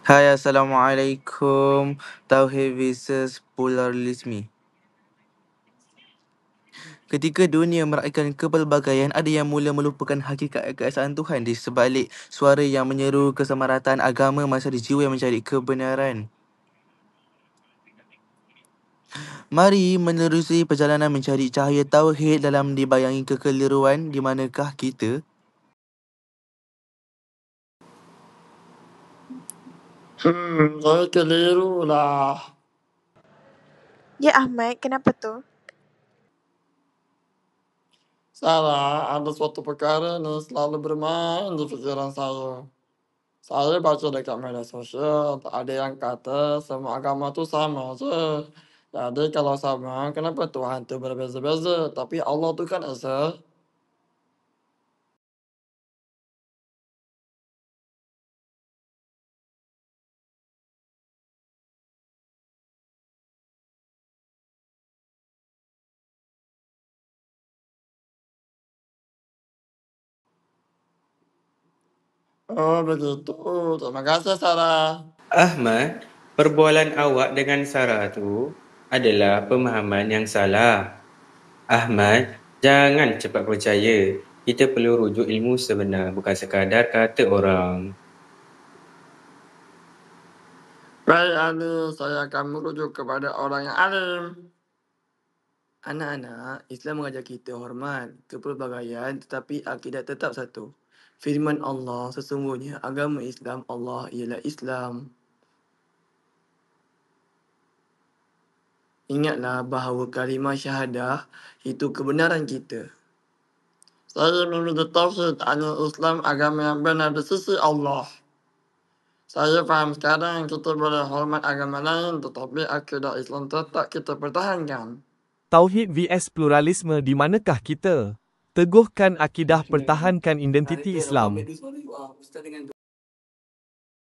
Hai, Assalamualaikum. Tauhid versus pluralisme. Ketika dunia meraihkan kepelbagaian, ada yang mula melupakan hakikat keesaan Tuhan di sebalik suara yang menyeru kesamarataan agama masih ada jiwa yang mencari kebenaran. Mari menerusi perjalanan mencari cahaya tauhid dalam dibayangi kekeliruan di manakah kita. Saya keliru lah. Ya Ahmad, kenapa tu? Salah, ada suatu perkara ni selalu bermain di fikiran saya. Saya baca dekat media sosial, ada yang kata semua agama tu sama je. Jadi kalau sama, kenapa Tuhan tu berbeza-beza? Tapi Allah tu kan esa. Oh begitu, terima kasih Sarah. Ahmad, perbualan awak dengan Sarah tu adalah pemahaman yang salah. Ahmad, jangan cepat percaya. Kita perlu rujuk ilmu sebenar, bukan sekadar kata orang. Baik Ali, saya akan merujuk kepada orang yang alim. Anak-anak, Islam mengajar kita hormat kepelbagaian tetapi akidah tetap satu. Firman Allah, sesungguhnya agama Islam Allah ialah Islam. Ingatlah bahawa kalimah syahadah itu kebenaran kita. Saya memilih tauhid hanya Islam agama yang benar di sisi Allah. Saya faham sekarang kita boleh hormat agama lain tetapi akidah Islam tetap kita pertahankan. Tauhid vs pluralisme di manakah kita? Teguhkan akidah, pertahankan identiti Islam.